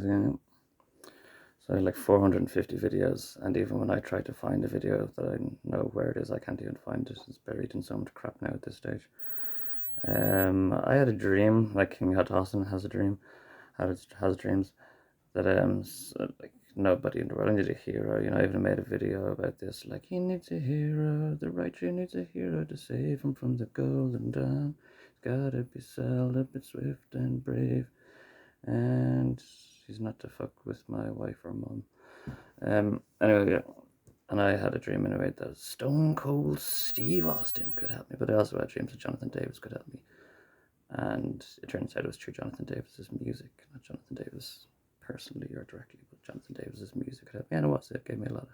Yeah. So I had like 450 videos, and even when I try to find a video that I know where it is, I can't even find it. It's buried in so much crap now at this stage. I had a dream, like King Hot Austin has a dream, has dreams that like nobody in the world needs a hero. You know, I even made a video about this. Like he needs a hero, the writer needs a hero to save him from the golden dawn. He's gotta be solid, a bit swift and brave, and he's not to fuck with my wife or mum. Anyway, yeah. And I had a dream in a way that Stone Cold Steve Austin could help me, but I also had dreams that Jonathan Davis could help me. And it turns out it was true. Jonathan Davis's music, not Jonathan Davis personally or directly, but Jonathan Davis's music could help me. And it was. It gave me a lot of.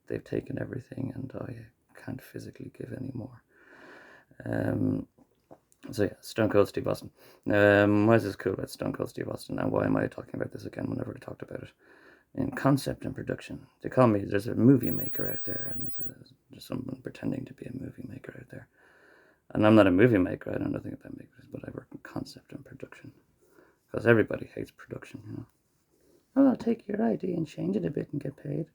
They've taken everything, and I can't physically give any more. So yeah, Stone Cold Steve Austin. Why is this cool about Stone Cold Steve Austin, and why am I talking about this again whenever I talked about it? In concept and production, they call me. There's a movie maker out there, and there's someone pretending to be a movie maker out there. And I'm not a movie maker. I don't know nothing about makers, but I work in concept and production because everybody hates production, you know. Oh, I'll take your idea and change it a bit and get paid.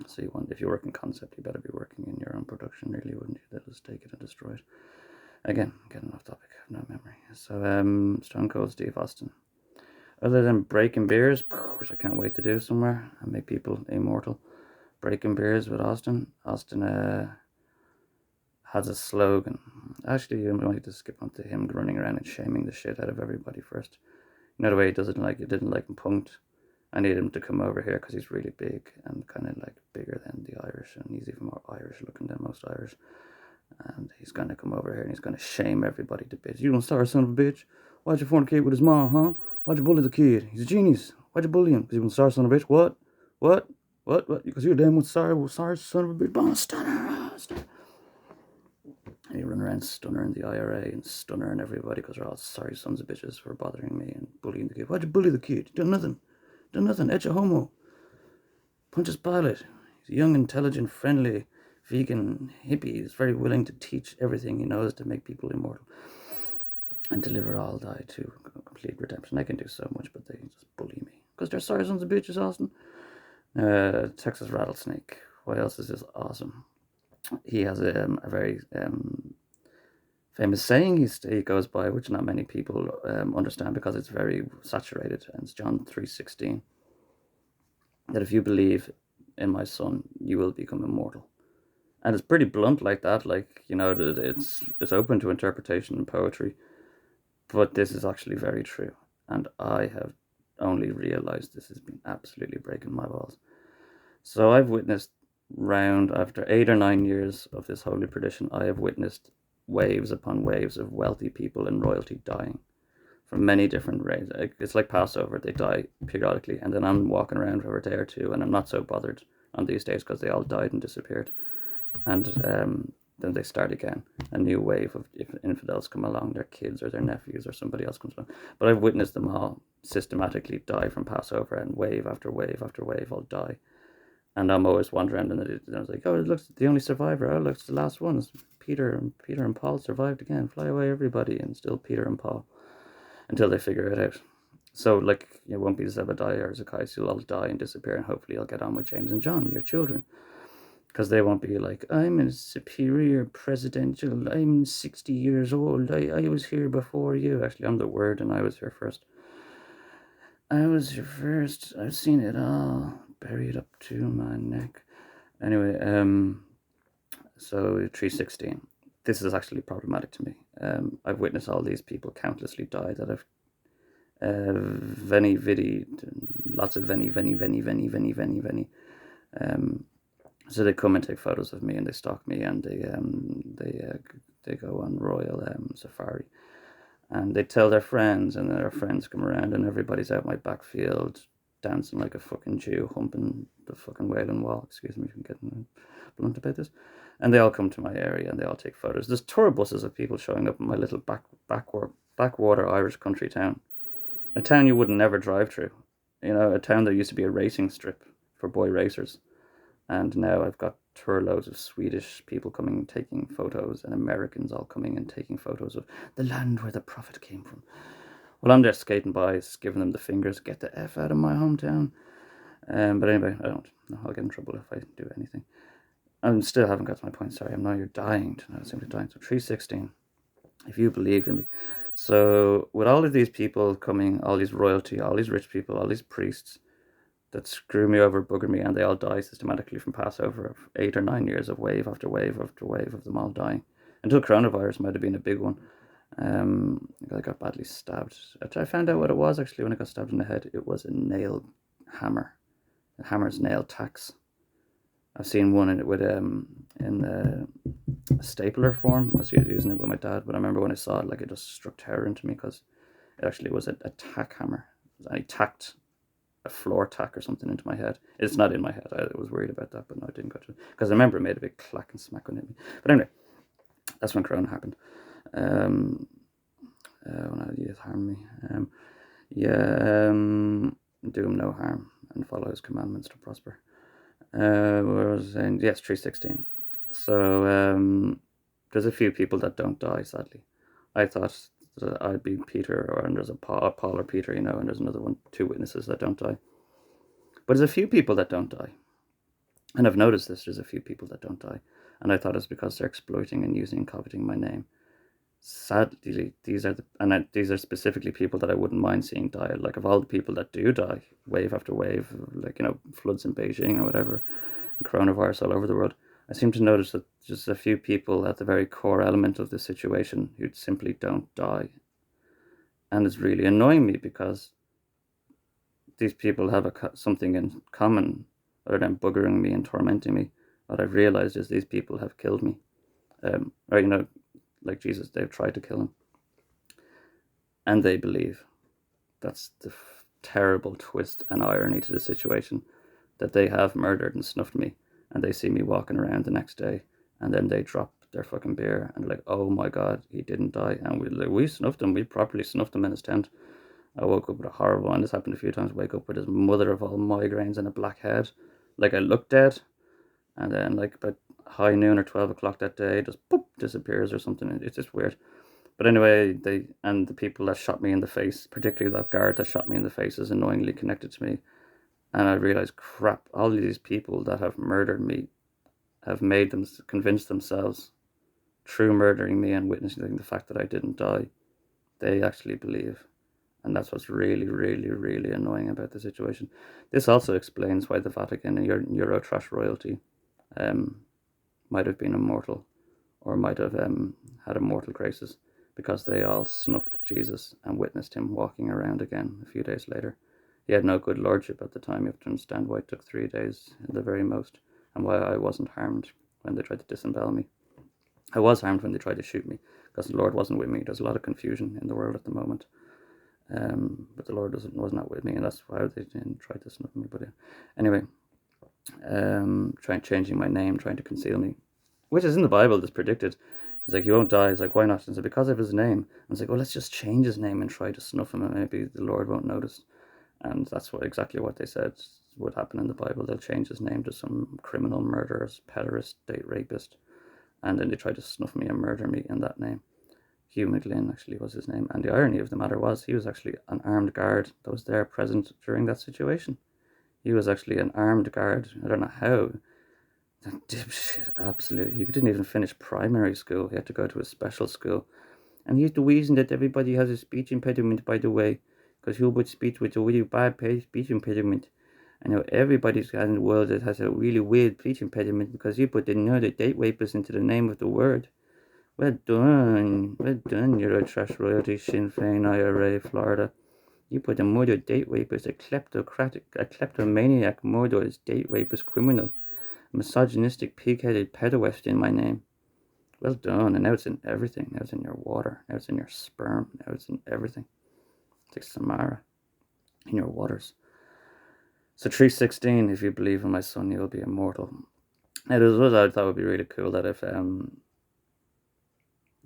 So if you work in concept, you better be working in your own production, really, wouldn't you? They'll just take it and destroy it. Again, getting off topic. I have no memory. So, Stone Cold Steve Austin. Other than breaking beers, which I can't wait to do somewhere and make people immortal. Breaking beers with Austin. Austin has a slogan. Actually, you might just skip on to him running around and shaming the shit out of everybody first. You know the way he does it, like it didn't like him punked. I need him to come over here because he's really big and kind of like bigger than the Irish, and he's even more Irish looking than most Irish. And he's going to come over here and he's going to shame everybody to bits. You don't start, son of a bitch. Why'd you fornicate with his mom, huh? Why'd you bully the kid? He's a genius. Why'd you bully him? Because he won't start, son of a bitch. What? What? What? Because you're damn sorry, son of a bitch. Bon, stunner. And he run around stunnering the IRA and stunnering everybody because they're all sorry sons of bitches for bothering me and bullying the kid. Why'd you bully the kid? You done nothing. Done nothing. Etch a homo. Punch his pilot. He's a young, intelligent, friendly, vegan hippie. He's very willing to teach everything he knows to make people immortal and deliver all die to complete redemption. I can do so much, but they just bully me because they're sorry sons of bitches, Austin. Texas Rattlesnake. Why else is this awesome? He has a very famous saying he goes by, which not many people understand because it's very saturated, and it's John 3:16. That if you believe in my son, you will become immortal. And it's pretty blunt like that, like, you know, it's open to interpretation and poetry, but this is actually very true. And I have only realized this has been absolutely breaking my balls. So I've witnessed round after 8 or 9 years of this holy tradition, I have witnessed waves upon waves of wealthy people and royalty dying from many different ways. It's like Passover, they die periodically, and then I'm walking around for a day or two, and I'm not so bothered on these days because they all died and disappeared. And then they start again. A new wave of infidels come along, their kids or their nephews or somebody else comes along. But I've witnessed them all systematically die from Passover, and wave after wave after wave all die. And I'm always wondering, and I was like, oh, it looks the only survivor. Oh, looks the last one is Peter and Paul survived again. Fly away, everybody, and still Peter and Paul until they figure it out. So, like, it won't be Zebediah or Zacchaeus, you'll all die and disappear, and hopefully I'll get on with James and John, your children. Because they won't be like, I'm a superior presidential, I'm 60 years old, I was here before you. Actually, I'm the Word, and I was here first. I was here first. I've seen it all, buried up to my neck. Anyway, so 3:16. This is actually problematic to me. I've witnessed all these people countlessly die that have lots of veni. So they come and take photos of me, and they stalk me, and they go on royal safari, and they tell their friends, and their friends come around, and everybody's out my backfield dancing like a fucking Jew, humping the fucking Wailing Wall. Excuse me for getting blunt about this. And they all come to my area, and they all take photos. There's tour buses of people showing up in my little backwater Irish country town. A town you would never drive through. You know, a town that used to be a racing strip for boy racers. And now I've got tour loads of Swedish people coming and taking photos, and Americans all coming and taking photos of the land where the prophet came from. Well, I'm there skating by, giving them the fingers, get the F out of my hometown. But anyway, I don't. No, I'll get in trouble if I do anything. I still haven't got to my point. Sorry, I'm now you're dying to know. Simply dying. So 316. If you believe in me. So with all of these people coming, all these royalty, all these rich people, all these priests that screw me over, bugger me, and they all die systematically from Passover of 8 or 9 years of wave after wave after wave of them all dying. Until coronavirus might have been a big one. I got badly stabbed. I found out what it was actually when I got stabbed in the head. It was a nail hammer. A hammer's nail tacks. I've seen one in it with in a stapler form. I was using it with my dad, but I remember when I saw it, like it just struck terror into me because it actually was a tack hammer. And he tacked a floor tack or something into my head. It's not in my head. I was worried about that, but no, I didn't go to it because I remember it made a big clack and smack when it hit me. But anyway, that's when Corona happened. When he harmed me. Do him no harm and follow his commandments to prosper. What was I saying? Yes, 316. So there's a few people that don't die, sadly. I thought that I'd be Peter, and there's a Paul or Peter, and there's another one, 2 witnesses that don't die. But there's a few people that don't die. And I've noticed this, there's a few people that don't die. And I thought it's because they're exploiting and using and coveting my name. Sadly, these are specifically people that I wouldn't mind seeing die. Like, of all the people that do die, wave after wave, like, floods in Beijing or whatever, and coronavirus all over the world, I seem to notice that just a few people at the very core element of the situation who simply don't die. And it's really annoying me because these people have something in common other than buggering me and tormenting me. What I've realized is these people have killed me. Or, like Jesus, they've tried to kill him. And they believe. That's the terrible twist and irony to the situation, that they have murdered and snuffed me, and they see me walking around the next day, and then they drop their fucking beer and like, oh my god, he didn't die. And we snuffed him. We properly snuffed him in his tent. I woke up with a horrible, and this happened a few times, wake up with his mother of all migraines and a black head. Like, I looked dead, and then like about high noon or 12 o'clock that day, just poof, disappears or something. It's just weird. But anyway, the people that shot me in the face, particularly that guard that shot me in the face, is annoyingly connected to me. And I realized, crap, all of these people that have murdered me have convinced themselves, through murdering me and witnessing the fact that I didn't die, they actually believe. And that's what's really, really, really annoying about the situation. This also explains why the Vatican and Eurotrash royalty might have been immortal, or might have had immortal graces, because they all snuffed Jesus and witnessed him walking around again a few days later. He had no good lordship at the time. You have to understand why it took 3 days at the very most, and why I wasn't harmed when they tried to disembowel me. I was harmed when they tried to shoot me, because the Lord wasn't with me. There's a lot of confusion in the world at the moment. But the Lord was not with me, and that's why they didn't try to snuff me. But anyway, changing my name, trying to conceal me, which is in the Bible. That's predicted. He's like, he won't die. He's like, why not? And so, because of his name. And it's like, well, let's just change his name and try to snuff him, and maybe the Lord won't notice. And that's exactly what they said would happen in the Bible. They'll change his name to some criminal, murderous, pederast, date rapist, and then they try to snuff me and murder me in that name. Hugh McGlynn actually was his name. And the irony of the matter was, he was actually an armed guard that was there present during that situation. He was actually an armed guard. I don't know how. That dipshit, absolutely. He didn't even finish primary school. He had to go to a special school. And he's the reason that everybody has a speech impediment, by the way. Because who would speak with a really bad speech impediment? I know everybody's in the world that has a really weird speech impediment because you put the another date rapist into the name of the word. Well done, Eurotrash royalty, Sinn Féin, IRA, Florida. You put a murder date rapist, a kleptomaniac, murderous date rapist criminal, misogynistic, pig-headed pederast in my name. Well done, and now it's in everything. Now it's in your water. Now it's in your sperm. Now it's in everything. It's like Samara in your waters. So 316, if you believe in my son, you'll be immortal. Now, there's what I thought would be really cool, that if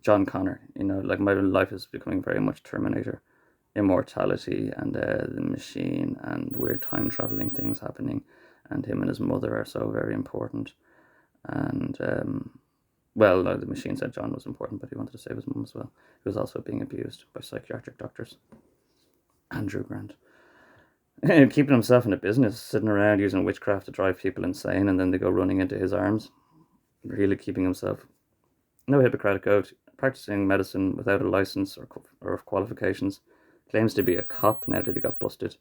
John Connor, like, my life is becoming very much Terminator. Immortality and the machine and weird time traveling things happening, and him and his mother are so very important. And well, no, the machine said John was important, but he wanted to save his mum as well, who was also being abused by psychiatric doctors. Andrew Grant. And keeping himself in a business, sitting around using witchcraft to drive people insane, and then they go running into his arms. Really keeping himself no Hippocratic oath, practicing medicine without a license or qualifications, claims to be a cop now that he got busted,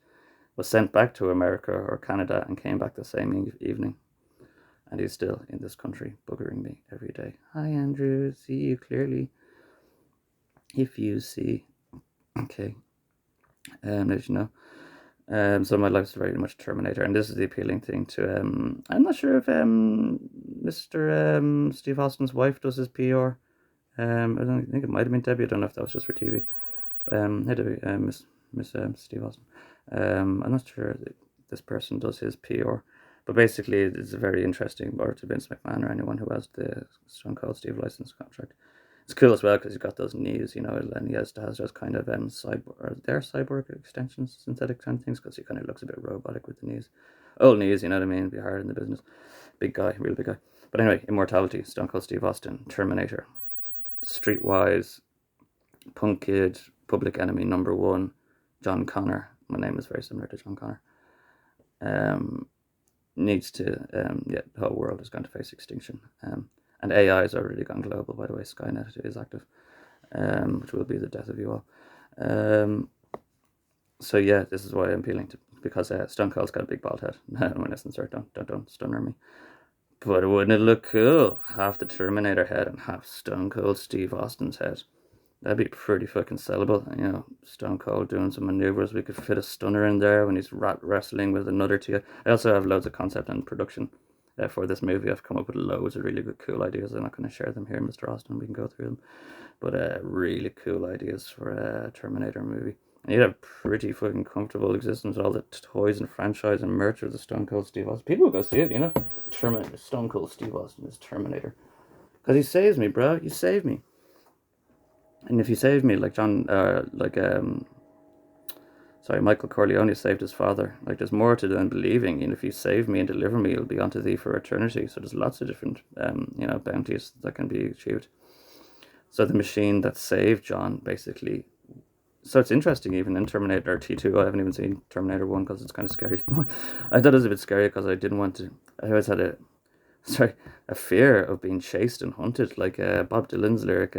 was sent back to America or Canada and came back the same evening. And he's still in this country, buggering me every day. Hi, Andrew. See you clearly. If you see. Okay. Let you know. So my life's very much Terminator, and this is the appealing thing to. I'm not sure if Mr. Steve Austin's wife does his PR. I don't think it might have been Debbie. I don't know if that was just for TV. Hey Debbie, Miss Steve Austin. I'm not sure that this person does his PR, but basically it's a very interesting, or to Vince McMahon or anyone who has the Stone Cold Steve license contract. It's cool as well because he's got those knees, and he has just kind of cyborg extensions, synthetic kind of things, because he kind of looks a bit robotic with the knees. Old knees, you know what I mean? Be hard in the business. Big guy, real big guy. But anyway, Immortality, Stone Cold Steve Austin, Terminator, Streetwise, Punk Kid, Public Enemy #1, John Connor. My name is very similar to John Connor. Needs to, the whole world is going to face extinction. And AI has already gone global, by the way. Skynet is active, which will be the death of you all. So yeah, this is why I'm appealing to, because Stone Cold's got a big bald head. No, listen, sir, don't stunner me. But wouldn't it look cool? Half the Terminator head and half Stone Cold Steve Austin's head. That'd be pretty fucking sellable. Stone Cold doing some maneuvers. We could fit a stunner in there when he's wrestling with another two. I also have loads of concept and production for this movie. I've come up with loads of really good, cool ideas. I'm not going to share them here, Mr. Austin. We can go through them. But really cool ideas for a Terminator movie. And you'd have pretty fucking comfortable existence with all the toys and franchise and merch of the Stone Cold Steve Austin. People will go see it, Terminator, Stone Cold Steve Austin is Terminator. Because he saves me, bro. You save me. And if you save me, like Michael Corleone saved his father. Like, there's more to than believing. If you save me and deliver me, it'll be unto thee for eternity. So there's lots of different, bounties that can be achieved. So the machine that saved John, basically. So it's interesting, even in Terminator T2. I haven't even seen Terminator 1 because it's kind of scary. I thought it was a bit scary because I didn't want to. I always had a fear of being chased and hunted, like Bob Dylan's lyric.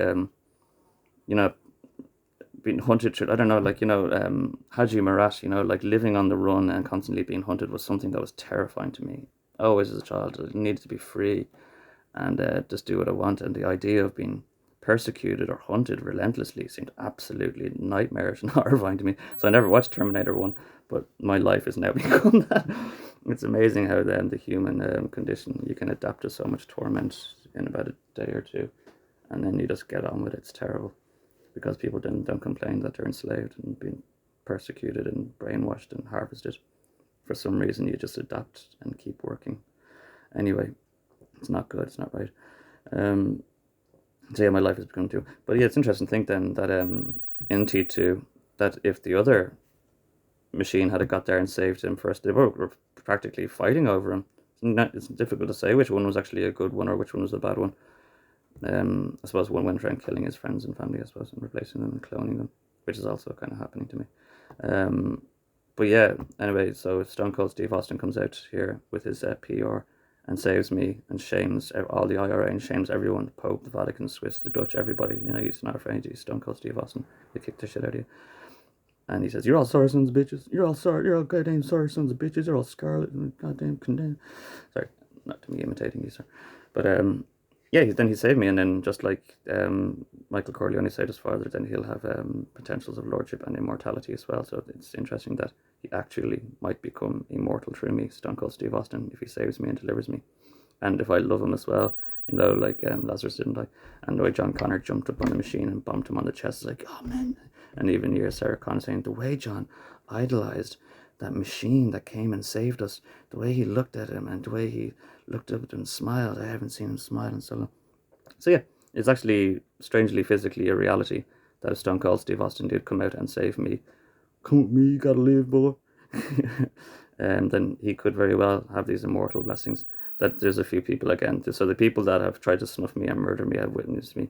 Being hunted through, I don't know, Haji Marat, like living on the run and constantly being hunted was something that was terrifying to me. Always as a child, I needed to be free and just do what I want. And the idea of being persecuted or hunted relentlessly seemed absolutely nightmarish and horrifying to me. So I never watched Terminator 1, but my life has now become that. It's amazing how then the human condition, you can adapt to so much torment in about a day or two, and then you just get on with it. It's terrible. Because people don't complain that they're enslaved and being persecuted and brainwashed and harvested. For some reason, you just adapt and keep working. Anyway, it's not good. It's not right. So yeah, my life has become too. But yeah, it's interesting to think then that in T2, that if the other machine had got there and saved him first, they were practically fighting over him. It's difficult to say which one was actually a good one or which one was a bad one. I suppose one went around killing his friends and family, I suppose, and replacing them and cloning them, which is also kind of happening to me. But yeah, anyway, so Stone Cold Steve Austin comes out here with his PR and saves me and shames all the IRA and shames everyone, the Pope, the Vatican, Swiss, the Dutch, everybody. He's not afraid. He's Stone Cold Steve Austin. They kick the shit out of you. And he says, "You're all sorry sons of bitches. You're all goddamn sorry sons of bitches. You're all scarlet and goddamn condemned." Sorry, not to me imitating you, sir. But yeah, then he saved me, and then just like Michael Corleone saved his father, then he'll have potentials of lordship and immortality as well. So it's interesting that he actually might become immortal through me, Stone Cold Steve Austin, if he saves me and delivers me. And if I love him as well, like Lazarus didn't die. And the way John Connor jumped up on the machine and bumped him on the chest, like, oh man. And even here, Sarah Connor saying, the way John idolized that machine that came and saved us, the way he looked at him and the way he looked up at him and smiled. I haven't seen him smile in so long. So yeah, it's actually strangely physically a reality that if Stone Cold Steve Austin did come out and save me, come with me, you gotta live, boy. Then he could very well have these immortal blessings. That there's a few people again. So the people that have tried to snuff me and murder me have witnessed me.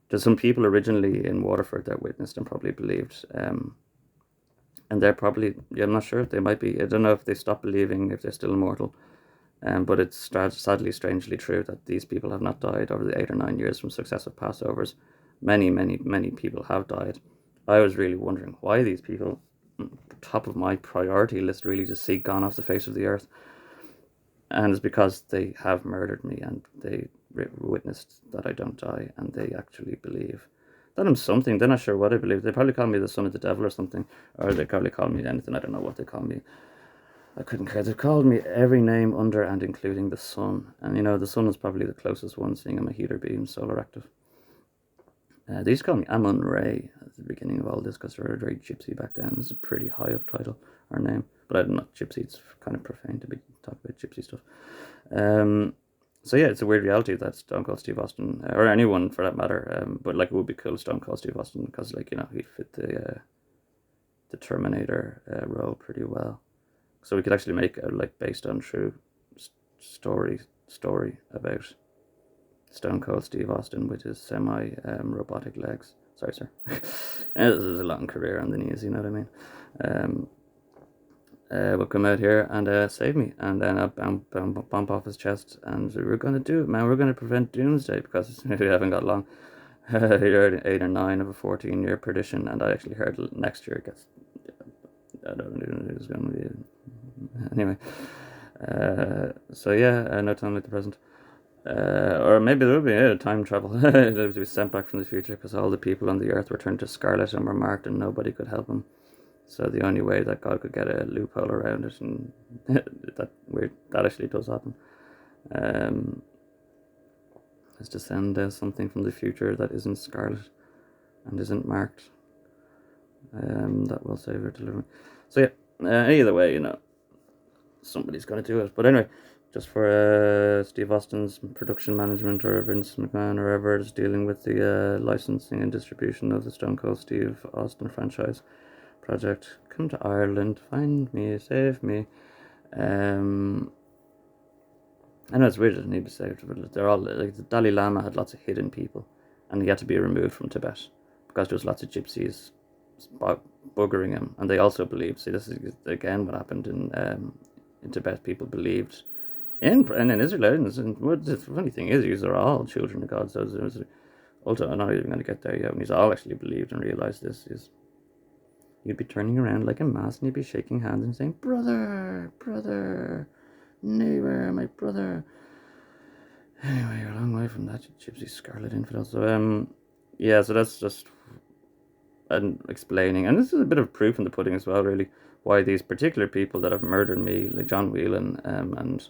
There's some people originally in Waterford that witnessed and probably believed And they're probably, yeah, I'm not sure, they might be, I don't know if they stop believing, if they're still immortal. But it's sadly, strangely true that these people have not died over the 8 or 9 years from successive Passovers. Many, many, many people have died. I was really wondering why these people, top of my priority list, really, to see gone off the face of the earth. And it's because they have murdered me, and they witnessed that I don't die, and they actually believe that I'm something. They're not sure what I believe. They probably call me the son of the devil or something, or they probably call me anything. I don't know what they call me. I couldn't care. They've called me every name under and including the sun. And the sun is probably the closest one, seeing I'm a heater beam solar active. They used to call me Amun Ray at the beginning of all this because they were very gypsy back then. It's a pretty high up title or name. But I'm not gypsy. It's kind of profane to be talking about gypsy stuff. So yeah, it's a weird reality that Stone Cold Steve Austin, or anyone for that matter, but like it would be cool Stone Cold Steve Austin because he'd fit the Terminator role pretty well. So we could actually make a based on true story about Stone Cold Steve Austin with his semi robotic legs. Sorry, sir. This is a long career on the knees, you know what I mean? Will come out here and save me, and then I'll bump off his chest, and we're gonna do it, man. We're gonna prevent doomsday because we haven't got long. You heard 8 or 9 of a 14-year perdition, and I actually heard next year it gets. I don't know who's going to be. Anyway, so yeah, no time like the present. Or maybe there will be time travel. They'll be sent back from the future because all the people on the earth were turned to scarlet and were marked, and nobody could help them. So the only way that God could get a loophole around it, and that actually does happen, is to send something from the future that isn't scarlet and isn't marked. That will save her delivery. So yeah, either way, somebody's got to do it. But anyway, just for Steve Austin's production management, or Vince McMahon, or whoever is dealing with the licensing and distribution of the Stone Cold Steve Austin franchise project, come to Ireland, find me, save me. I know it's weird, doesn't need to be saved, but they're all like the Dalai Lama had lots of hidden people, and he had to be removed from Tibet because there was lots of gypsies buggering him, and they also believed. See, this is again what happened in Tibet. People believed in Israel, and what the funny thing is, these are all children of God. So also, I'm not even going to get there yet. And he's all actually believed and realized this is. You'd be turning around like a mass, and you'd be shaking hands and saying, "Brother, brother, neighbor, my brother." Anyway, you're a long way from that, you gypsy scarlet infidel. So yeah, so that's just explaining, and this is a bit of proof in the pudding as well, really, why these particular people that have murdered me, like John Whelan, and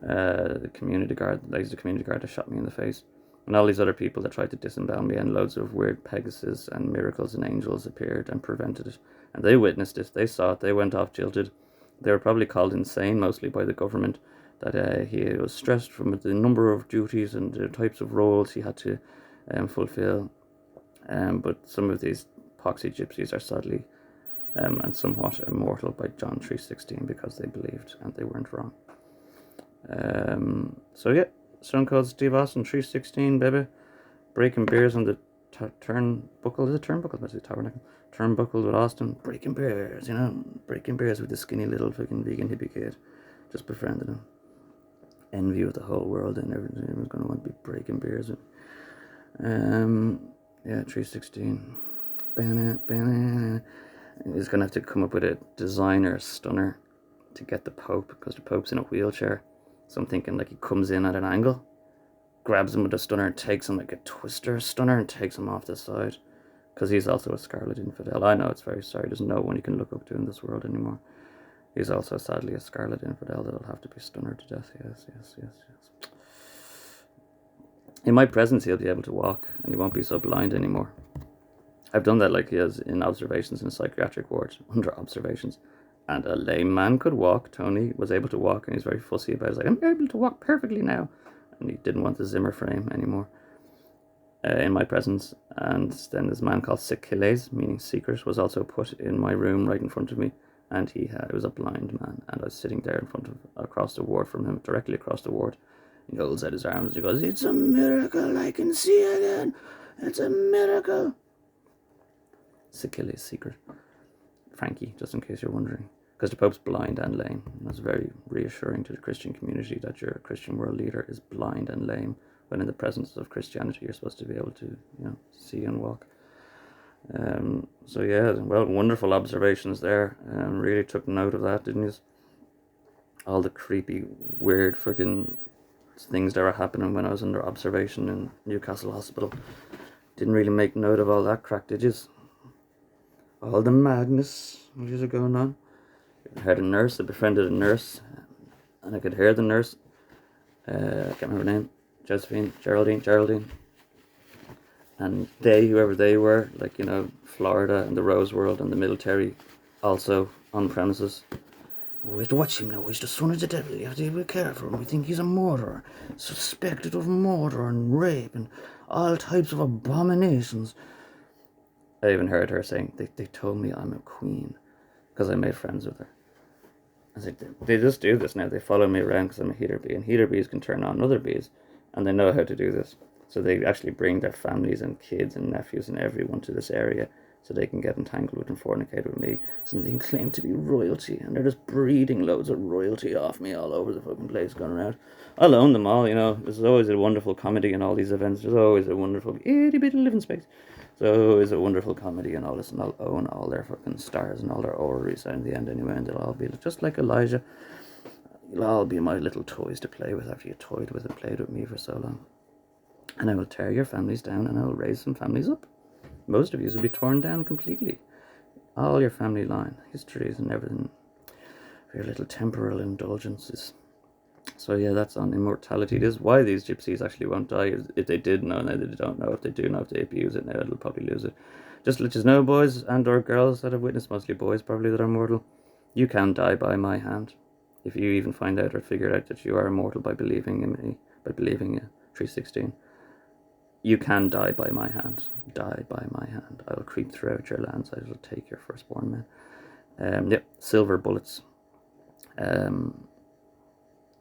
the community guard that shot me in the face, and all these other people that tried to disembowel me, and loads of weird Pegasus and miracles and angels appeared and prevented it, and they witnessed it, they saw it, they went off jilted. They were probably called insane, mostly by the government, that he was stressed from the number of duties and the types of roles he had to fulfill. But some of these poxy gypsies are sadly and somewhat immortal by John 3:16 because they believed and they weren't wrong. So yeah, Stone Cold Steve Austin 3:16, baby. Breaking beers on the turnbuckle. Is it turnbuckle? What's it, tabernacle? Turnbuckle with Austin. Breaking beers, breaking beers with the skinny little fucking vegan hippie kid. Just befriended him. Envy of the whole world, and everyone's going to want to be breaking beers with. Yeah, 3:16. He's going to have to come up with a designer stunner to get the Pope, because the Pope's in a wheelchair. So I'm thinking like he comes in at an angle, grabs him with a stunner, and takes him like a twister stunner and takes him off the side. Because he's also a scarlet infidel. I know, it's very sorry. There's no one you can look up to in this world anymore. He's also sadly a scarlet infidel that'll have to be stunnered to death. Yes. In my presence, he'll be able to walk, and he won't be so blind anymore. I've done that, like he has in observations in a psychiatric ward, under observations. And a lame man could walk. Tony was able to walk, and he's very fussy about it. He's like, I'm able to walk perfectly now. And he didn't want the Zimmer frame anymore in my presence. And then this man called Sikiles, meaning secret, was also put in my room right in front of me. And he was a blind man. And I was sitting there in front of, across the ward from him, directly across the ward. He holds out his arms. He goes, "It's a miracle. I can see again. It's a miracle." Sikiles secret. Frankie, just in case you're wondering. Because the Pope's blind and lame. And that's very reassuring to the Christian community that your Christian world leader is blind and lame, when in the presence of Christianity you're supposed to be able to, see and walk. So yeah, well, wonderful observations there. Really took note of that, didn't you? All the creepy, weird freaking things that were happening when I was under observation in Newcastle Hospital. Didn't really make note of all that crack, did you? All the madness which is going on. I heard a nurse, I befriended a nurse, and I could hear the nurse, I can't remember her name, Josephine, Geraldine, and they, whoever they were, like, Florida and the Rose World and the military, also on premises. We have to watch him now, he's the son of the devil, you have to be careful, we think he's a murderer, suspected of murder and rape and all types of abominations. I even heard her saying, they told me I'm a queen, because I made friends with her. I was like, they just do this now. They follow me around because I'm a heater bee, and heater bees can turn on other bees, and they know how to do this. So they actually bring their families and kids and nephews and everyone to this area so they can get entangled with and fornicate with me, so they can claim to be royalty, and they're just breeding loads of royalty off me all over the fucking place going around. I'll own them all, There's always a wonderful comedy in all these events. There's always a wonderful itty bitty living space. So always a wonderful comedy and all this, and I'll own all their fucking stars and all their orreries in the end anyway, and they'll all be just like Elijah. You'll all be my little toys to play with after you toyed with and played with me for so long. And I will tear your families down, and I will raise some families up. Most of you will be torn down completely. All your family line, histories and everything, for your little temporal indulgences. So yeah, that's on immortality. This is why these gypsies actually won't die. If they did know, now they don't know. If they do know, if they abuse it now, it'll probably lose it. Just let you know, boys and or girls that have witnessed, mostly boys probably, that are mortal, you can die by my hand. If you even find out or figure out that you are immortal by believing in me, by believing in 316, you can die by my hand. Die by my hand. I will creep throughout your lands. I will take your firstborn men. Silver bullets.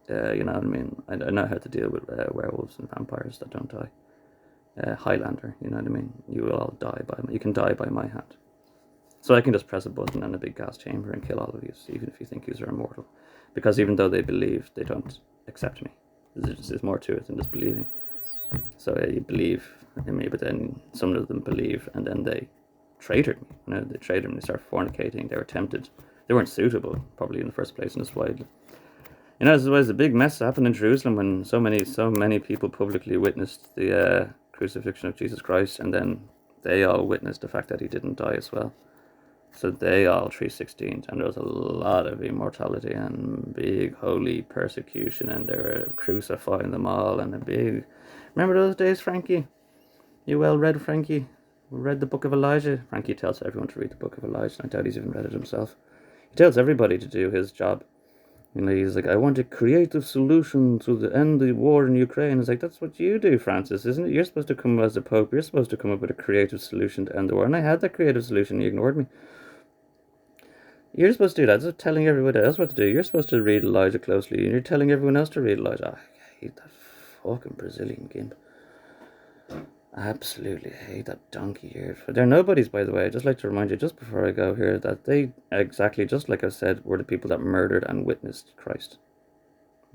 You know what I mean? I know how to deal with werewolves and vampires that don't die. Highlander, you know what I mean? You will all die you can die by my hand. So I can just press a button in a big gas chamber and kill all of you, even if you think you are immortal. Because even though they believe, they don't accept me. There's more to it than just believing. So you believe in me, but then some of them believe, and then they traitored me. They traitored me, they started fornicating, they were tempted. They weren't suitable, probably in the first place, and that's why... this was a big mess happened in Jerusalem when so many people publicly witnessed the crucifixion of Jesus Christ, and then they all witnessed the fact that he didn't die as well. So they all 316, and there was a lot of immortality and big holy persecution, and they were crucifying them all, and a big... Remember those days, Frankie? You well read, Frankie? Read the book of Elijah? Frankie tells everyone to read the book of Elijah, and I doubt he's even read it himself. He tells everybody to do his job. He's like, I want a creative solution to end the war in Ukraine. It's like, that's what you do, Francis, isn't it? You're supposed to come as a pope. You're supposed to come up with a creative solution to end the war. And I had that creative solution. You ignored me. You're supposed to do that. Just telling everybody else what to do. You're supposed to read Elijah closely, and you're telling everyone else to read Elijah. I hate that fucking Brazilian gimp. I absolutely hate that donkey here. They're nobodies, by the way. I'd just like to remind you, just before I go here, that they, exactly just like I said, were the people that murdered and witnessed Christ.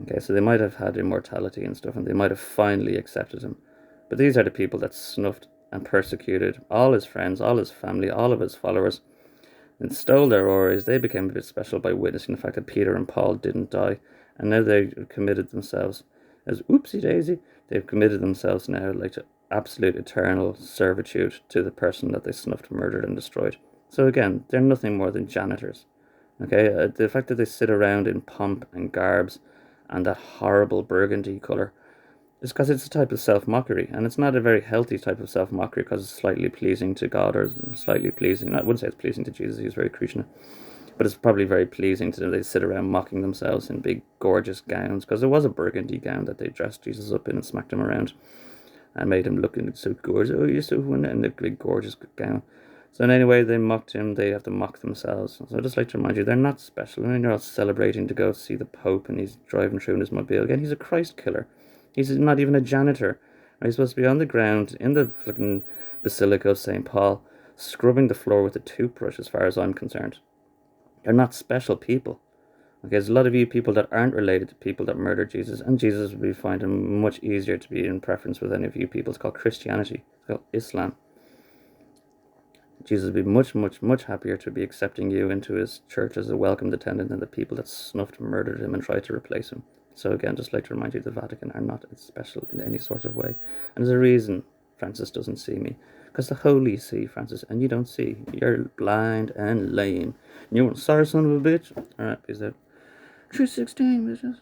Okay, so they might have had immortality and stuff, and they might have finally accepted him. But these are the people that snuffed and persecuted all his friends, all his family, all of his followers, and stole their orreries. They became a bit special by witnessing the fact that Peter and Paul didn't die, and now they've committed themselves as oopsie daisy. They've committed themselves now like to absolute eternal servitude to the person that they snuffed, murdered, and destroyed. So again, they're nothing more than janitors. Okay, the fact that they sit around in pomp and garbs and that horrible burgundy colour is because it's a type of self-mockery, and it's not a very healthy type of self-mockery because it's slightly pleasing to God, or slightly pleasing, I wouldn't say it's pleasing to Jesus, he was very Krishna, but it's probably very pleasing to them. They sit around mocking themselves in big gorgeous gowns, because there was a burgundy gown that they dressed Jesus up in and smacked him around and made him look so gorgeous. Oh, you're so in the big gorgeous gown. So anyway, they mocked him. They have to mock themselves. So I'd just like to remind you, they're not special. I mean, they're all celebrating to go see the Pope, and he's driving through in his mobile. Again, he's a Christ killer. He's not even a janitor. He's supposed to be on the ground in the fucking Basilica of St. Paul, scrubbing the floor with a toothbrush, as far as I'm concerned. You're not special people. Okay, there's a lot of you people that aren't related to people that murdered Jesus, and Jesus would be finding much easier to be in preference with any of you people. It's called Christianity. It's called Islam. Jesus would be much, much, much happier to be accepting you into his church as a welcomed attendant than the people that snuffed and murdered him and tried to replace him. So again, just like to remind you, the Vatican are not special in any sort of way. And there's a reason Francis doesn't see me. Because the holy see, Francis, and you don't see. You're blind and lame. You sorry, son of a bitch. Alright, peace out. 316, bitches.